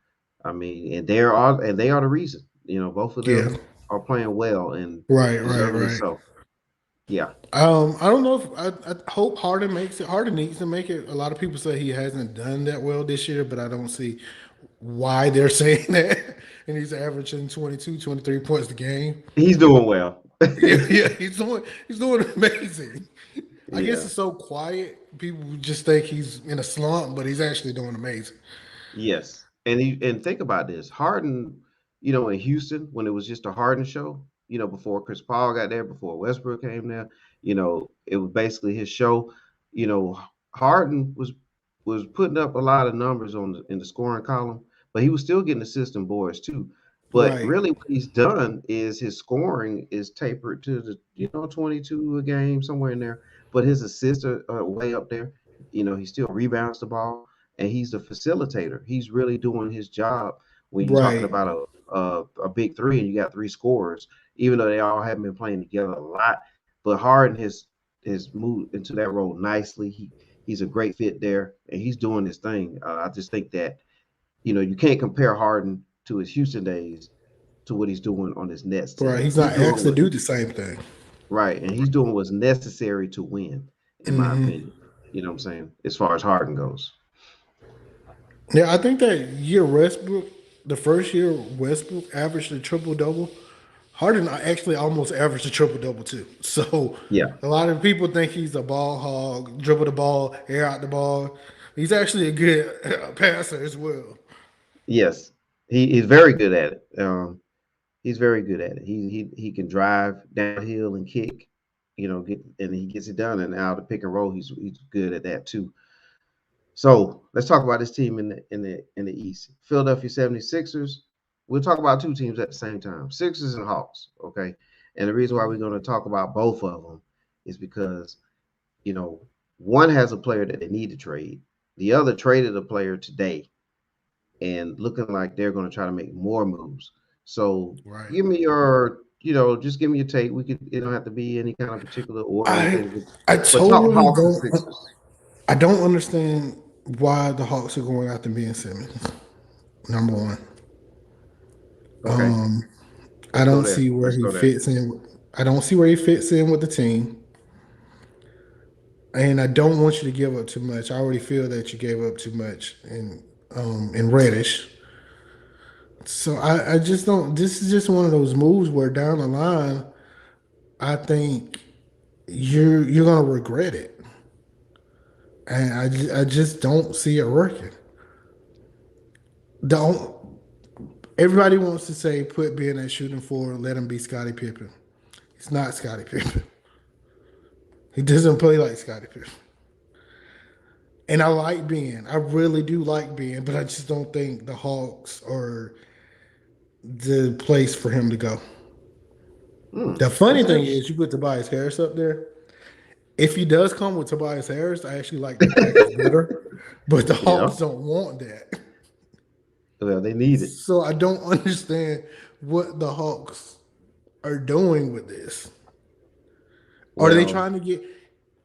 I mean, and they are the reason. Both of Yeah. them are playing well and Right. Right. deservedly Right. so. Yeah, I don't know if I hope Harden makes it. Harden needs to make it. A lot of people say he hasn't done that well this year, but I don't see why they're saying that. And he's averaging 22, 23 points a game. he's doing well. Yeah, yeah, he's doing amazing. I guess Yeah. it's so quiet. People just think he's in a slump, but he's actually doing amazing. Yes, and think about this. Harden, in Houston when it was just a Harden show, before Chris Paul got there, before Westbrook came there, it was basically his show. You know, Harden was putting up a lot of numbers in the scoring column, but he was still getting assists and boards too. But Right, really, what he's done is his scoring is tapered to the 22 a game somewhere in there, but his assists are way up there. He still rebounds the ball and he's the facilitator. He's really doing his job when you're talking right, about a big three and you got three scorers, even though they all haven't been playing together a lot. But Harden has moved into that role nicely. He's a great fit there, and he's doing his thing. I just think that you can't compare Harden to his Houston days to what he's doing on his Nets right. team. He's He's not doing asked to what do the same thing. right, and he's doing what's necessary to win, in my Hmm. opinion. You know what I'm saying? As far as Harden goes. Yeah, I think that year Westbrook, the first year Westbrook averaged a triple double. Harden actually almost averaged a triple double too. So Yeah. a lot of people think he's a ball hog, dribble the ball, air out the ball. He's actually a good passer as well. Yes, he's very good at it. He's very good at it. He can drive downhill and kick, and he gets it done. And out of the pick and roll, he's good at that too. So let's talk about this team in the East. Philadelphia 76ers. We'll talk about two teams at the same time. Sixers and Hawks. Okay. And the reason why we're going to talk about both of them is because, you know, one has a player that they need to trade. The other traded a player today and looking like they're going to try to make more moves. So Right. give me just give me your take. It don't have to be any kind of particular order or I anything, I but talk totally Hawks and don't Sixers. I don't understand why the Hawks are going after Ben Simmons. Number one. Okay, I let's go don't there. see where Let's he go there. fits in. I don't see where he fits in with the team. And I don't want you to give up too much. I already feel that you gave up too much in Reddish. So I just don't. This is just one of those moves where down the line, I think you're gonna regret it, and I just don't see it working. Don't everybody wants to say put Ben at shooting forward, let him be Scottie Pippen. He's not Scottie Pippen. He doesn't play like Scottie Pippen. And I like Ben. I really do like Ben, but I just don't think the Hawks are the place for him to go. The funny That's thing interesting. is, you put Tobias Harris up there. If he does come with Tobias Harris, I actually like that package better. But the Yeah. Hawks don't want that. Well, they need it. So I don't understand what the Hawks are doing with this. Are they Well, trying to get?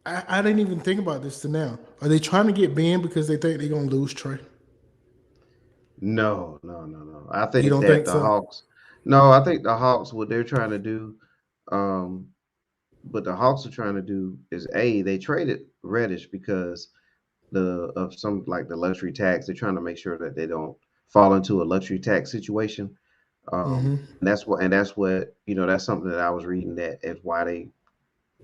I didn't even think about this to now. Are they trying to get Ben because they think they're gonna lose Trey? no, no, no, no. I You think don't that think the so? Hawks. No, I think the Hawks. What they're trying to do, um, what the Hawks are trying to do is they traded Reddish because of some like the luxury tax. They're trying to make sure that they don't fall into a luxury tax situation. And that's something that I was reading that is why they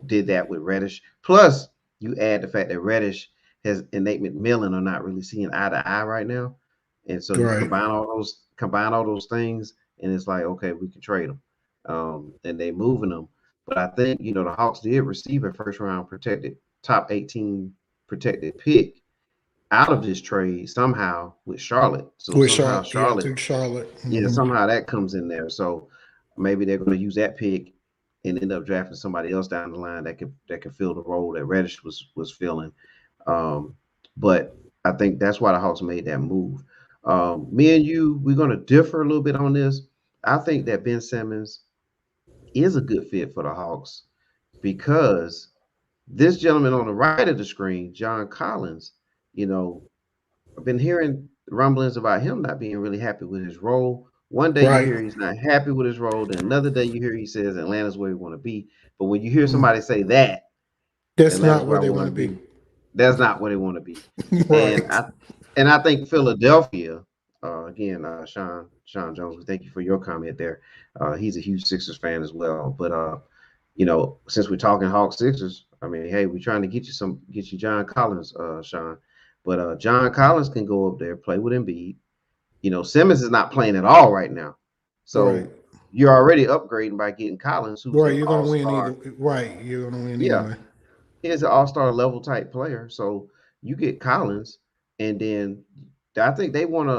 did that with Reddish. Plus, you add the fact that Reddish and Nate McMillan are not really seeing eye to eye right now, and so you Right. combine all those things, and it's like okay, we can trade them, and they moving them. But I think the Hawks did receive a first round protected top 18 protected pick out of this trade somehow with Charlotte. So With somehow Charlotte, yeah, Charlotte, through Charlotte. yeah, somehow that comes in there. So maybe they're going to use that pick and end up drafting somebody else down the line that could fill the role that Reddish was filling. Um, but I think that's why the Hawks made that move. Me and you, we're going to differ a little bit on this. I think that Ben Simmons is a good fit for the Hawks because this gentleman on the right of the screen, John Collins, you know, I've been hearing rumblings about him not being really happy with his role. One day you Right. hear he's not happy with his role, then another day you hear he says Atlanta's where he want to be. But when you hear Mm. somebody say that That's Atlanta's not where where I they want want to to be. be, that's not where they want to be. And Right. I think Philadelphia, again, Sean Jones, we thank you for your comment there. He's a huge Sixers fan as well. But since we're talking Hawks Sixers, I mean, hey, we're trying to get you John Collins, Sean. But John Collins can go up there, play with Embiid. Simmons is not playing at all right now. Right. So you're already upgrading by getting Collins, who's Right. an You're gonna win either. all-star. Right. You're gonna win Yeah, anyway. he's an all-star level type player. So you get Collins, and then I think they want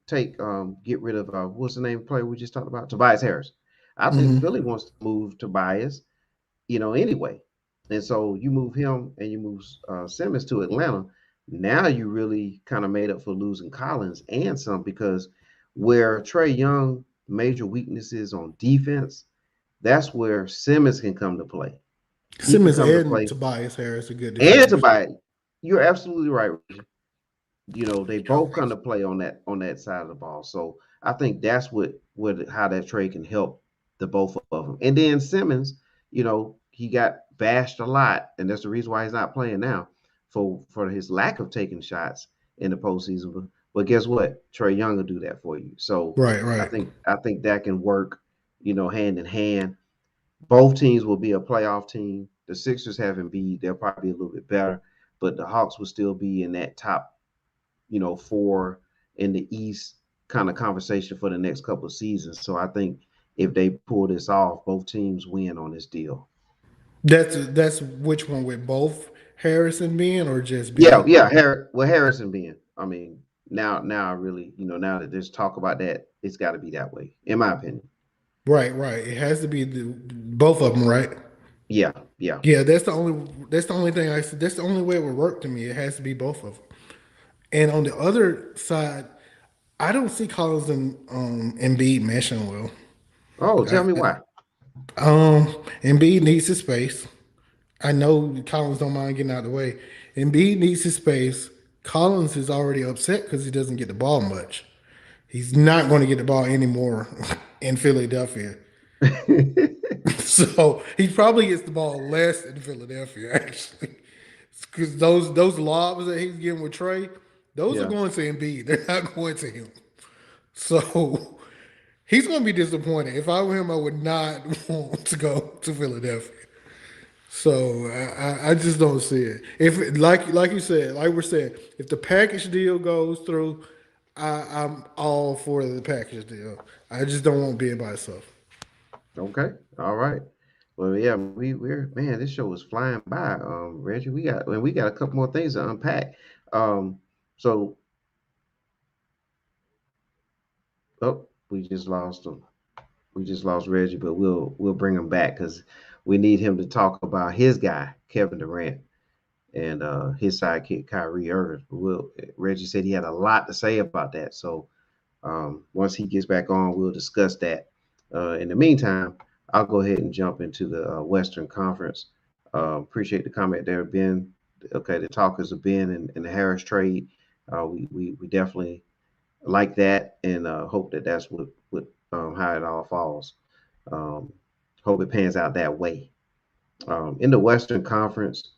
to get rid of what's the name of the player we just talked about, Tobias Harris. I think Hmm. Philly wants to move Tobias, anyway, and so you move him and you move Simmons to Atlanta. Now you really kind of made up for losing Collins and some, because where Trey Young major weakness is on defense, that's where Simmons can come to play. He can Simmons come to and play. Tobias Harris are good And defenders. Tobias, you're absolutely right, Reggie. They Yeah. both come to play on that side of the ball. So I think that's what how that trade can help the both of them. And then Simmons, he got bashed a lot, and that's the reason why he's not playing now for his lack of taking shots in the postseason. But guess what? Trey Young will do that for you. So Right. I Right. think I think that can work, hand in hand. Both teams will be a playoff team. The Sixers have Embiid; they'll probably be a little bit better, but the Hawks will still be in that top, four in the East kind of conversation for the next couple of seasons. So I think if they pull this off, both teams win on this deal. That's which one with both Harrison being or just Yeah, being? yeah. Harrison being, I mean, now I really, now that there's talk about that, it's got to be that way, in my opinion. Right. Right. It has to be both of them. Right. Yeah, yeah. Yeah. That's the only thing I said. That's the only way it would work to me. It has to be both of them. And on the other side, I don't see Collins and Embiid meshing well. Oh, tell I, me why. Embiid needs his space. I know Collins don't mind getting out of the way. Embiid needs his space. Collins is already upset because he doesn't get the ball much. He's not going to get the ball anymore in Philadelphia. So he probably gets the ball less in Philadelphia, actually. Because those lobs that he's getting with Trey, those are Yeah. going to Embiid. They're not going to him. So he's going to be disappointed. If I were him, I would not want to go to Philadelphia. So I just don't see it. If like you said, like we're saying, if the package deal goes through, I'm all for the package deal. I just don't want being by itself. Okay. All right. Well, yeah, we're man, this show is flying by, Reggie. We got a couple more things to unpack. So we just lost him. We just lost Reggie, but we'll bring him back because we need him to talk about his guy, Kevin Durant, and his sidekick, Kyrie Irving. Reggie said he had a lot to say about that. So once he gets back on, we'll discuss that. In the meantime, I'll go ahead and jump into the Western Conference. Appreciate the comment there, Ben. Okay, the talkers of Ben and the Harris trade. We definitely like that, and hope that that's what how it all falls. Um, Hope it pans out that way. In the Western Conference,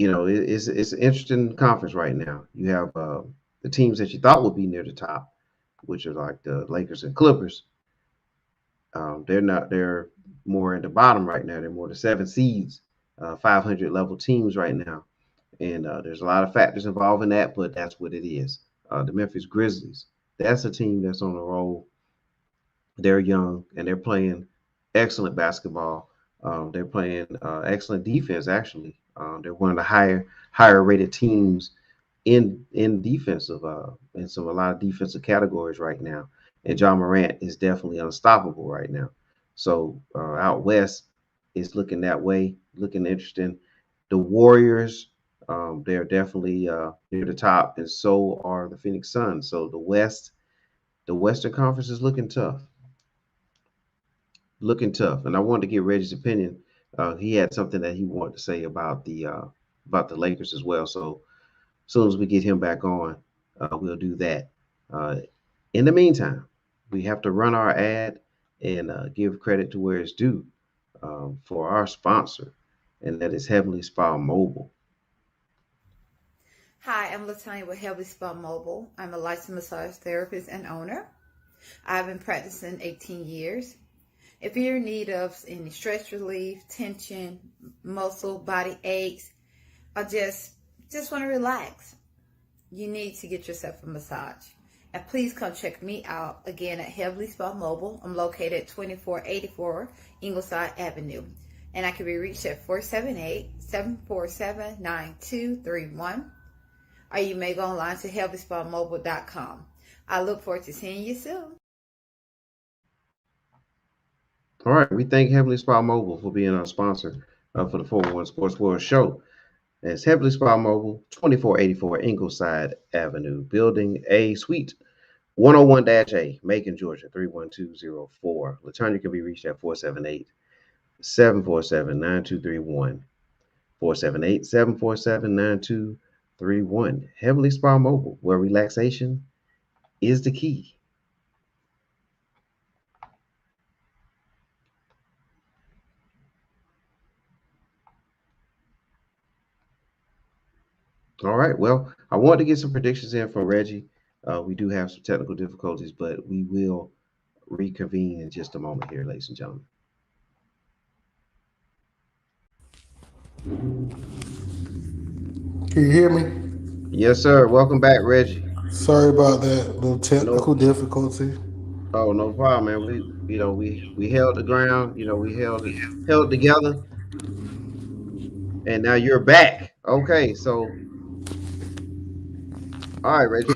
it's an interesting conference right now. You have the teams that you thought would be near the top, which are like the Lakers and Clippers. They're not. They're more at the bottom right now. They're more the seven seeds, 500 level teams right now, and there's a lot of factors involved in that, but that's what it is. The Memphis Grizzlies. That's a team that's on a roll. They're young and they're playing excellent basketball. They're playing excellent defense. Actually, they're one of the higher rated teams in defensive in a lot of defensive categories right now. And John Morant is definitely unstoppable right now. So out west, it's looking that way, looking interesting. The Warriors, they're definitely near the top, and so are the Phoenix Suns. So the Western Conference is looking tough. And I wanted to get Reggie's opinion. He had something that he wanted to say about the Lakers as well. So As soon as we get him back on, we'll do that. Uh, in the meantime, we have to run our ad and give credit to where it's due for our sponsor, and that is Heavenly Spa Mobile. Hi, I'm Latanya with Healthy Spa Mobile. I'm a licensed massage therapist and owner. I've been practicing 18 years. If you're in need of any stress relief, tension, muscle, body aches, or just want to relax, you need to get yourself a massage. And please come check me out again at Heavenly Spa Mobile. I'm located at 2484 Ingleside Avenue. And I can be reached at 478-747-9231. Or you may go online to healthyspa-mobile.com. I look forward to seeing you soon. All right, we thank Heavenly Spa Mobile for being our sponsor for the 401 Sports World Show. It's Heavenly Spa Mobile, 2484 Ingleside Avenue, Building A, Suite 101-A, Macon, Georgia, 31204. Latonya can be reached at 478-747-9231. 478-747-9231. Heavenly Spa Mobile, where relaxation is the key. All right. Well, I want to get some predictions in from Reggie. We do have some technical difficulties, but we will reconvene in just a moment here, ladies and gentlemen. Can you hear me? Yes, sir. Welcome back, Reggie. Sorry about that little No, technical difficulty. oh, no problem, man. We held the ground. We held together, and now you're back. Okay, so all right, Reggie.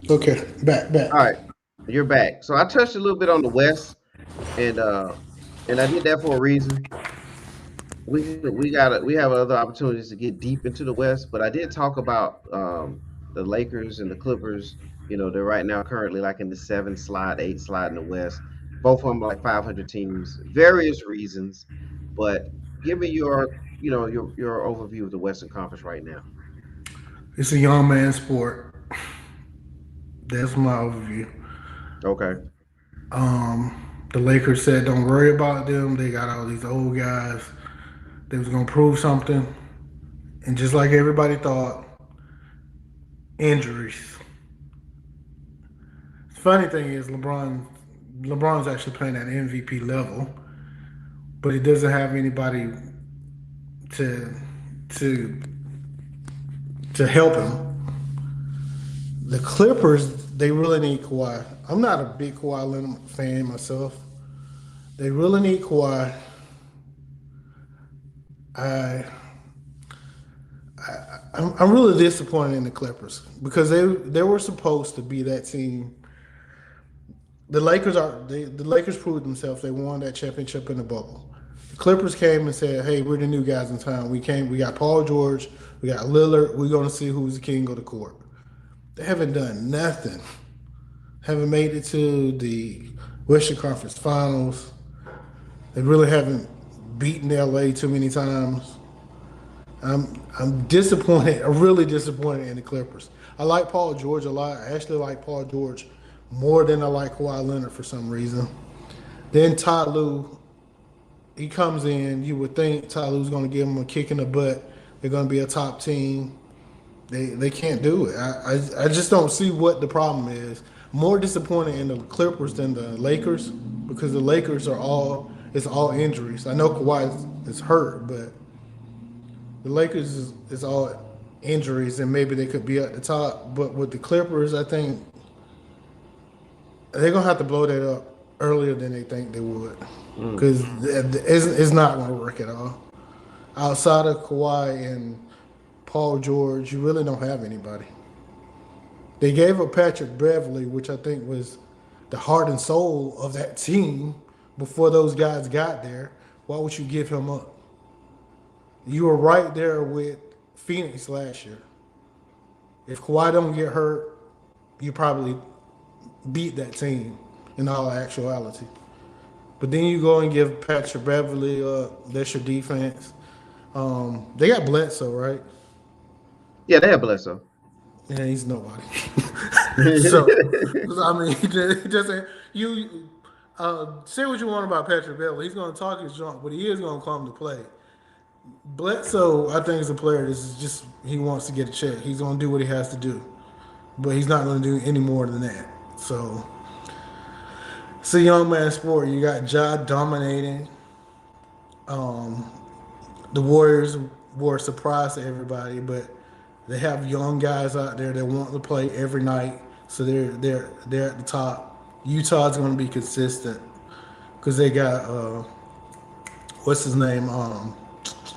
Okay, back. All right, you're back. So I touched a little bit on the West, and I did that for a reason. We have other opportunities to get deep into the West, but I did talk about the Lakers and the Clippers. They're right now currently like in the 7 slot, 8 slot in the West. Both of them like 500 teams, various reasons. But give me your overview of the Western Conference right now. It's a young man sport. That's my overview. Okay. The Lakers said don't worry about them. They got all these old guys. They was gonna prove something, and just like everybody thought, injuries. The funny thing is LeBron's actually playing at MVP level, but he doesn't have anybody to to to help him. The Clippers, they really need Kawhi. I'm not a big Kawhi Leonard fan myself. They really need Kawhi. I, I'm really disappointed in the Clippers because they were supposed to be that team. The Lakers proved themselves. They won that championship in the bubble. The Clippers came and said, "Hey, we're the new guys in town. We came. We got Paul George. We got Lillard. We're going to see who's the king of the court." They haven't done nothing. Haven't made it to the Western Conference Finals. They really haven't beaten LA too many times. I'm disappointed. I'm really disappointed in the Clippers. I like Paul George a lot. I actually like Paul George more than I like Kawhi Leonard for some reason. Then Ty Lue, he comes in. You would think Ty Lue's going to give him a kick in the butt. They're going to be a top team. They can't do it. I just don't see what the problem is. More disappointed in the Clippers than the Lakers because the Lakers it's all injuries. I know Kawhi is hurt, but the Lakers is all injuries and maybe they could be at the top. But with the Clippers, I think they're gonna have to blow that up earlier than they think they would because it's not gonna work at all. Outside of Kawhi and Paul George, you really don't have anybody. They gave up Patrick Beverly, which I think was the heart and soul of that team before those guys got there. Why would you give him up? You were right there with Phoenix last year. If Kawhi don't get hurt, you probably beat that team in all actuality. But then you go and give Patrick Beverly up. That's your defense. They got Bledsoe, right? Yeah, they have Bledsoe. Yeah, he's nobody. so, I mean, just you say what you want about Patrick Beverly. He's going to talk his junk, but he is going to come to play. Bledsoe, I think, is a player that's just he wants to get a check. He's going to do what he has to do, but he's not going to do any more than that. So, it's a young man sport. You got Ja dominating. The Warriors were a surprise to everybody, but they have young guys out there that want to play every night, so they're at the top. Utah's going to be consistent because they got what's his name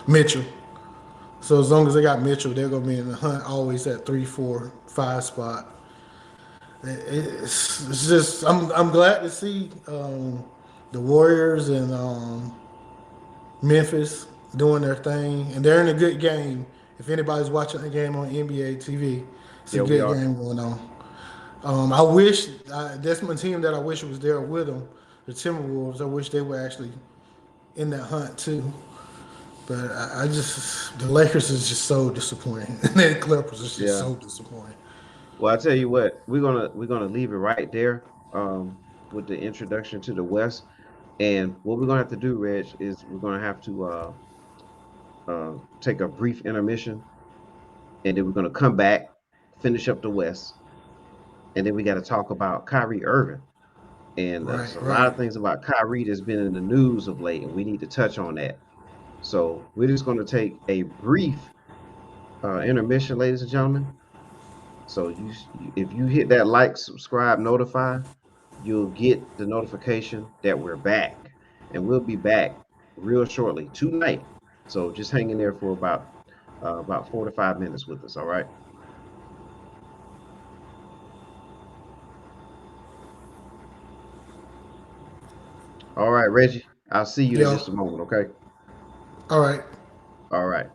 Mitchell. So as long as they got Mitchell, they're going to be in the hunt always at 3, 4, 5 spot. It's just I'm glad to see the Warriors and Memphis doing their thing, and they're in a good game. If anybody's watching the game on NBA TV, it's a Yeah, we good are. game going on. I wish that's my team that I wish was there with them, the Timberwolves. I wish they were actually in that hunt too. But I just the Lakers is just so disappointing, and the Clippers is just Yeah. so disappointing. Well, I tell you what, we're gonna leave it right there with the introduction to the West. And what we're gonna have to do, Reg, is we're gonna have to take a brief intermission, and then we're gonna come back, finish up the West, and then we got to talk about Kyrie Irving. And Right, there's a lot right. of things about Kyrie that's been in the news of late, and we need to touch on that. So we're just going to take a brief intermission, ladies and gentlemen. So if you hit that like, subscribe, notify, you'll get the notification that we're back, and we'll be back real shortly tonight. So just hang in there for about 4 to 5 minutes with us. All right. All right, Reggie. I'll see you in Yo, just a moment. Okay. all right. All right.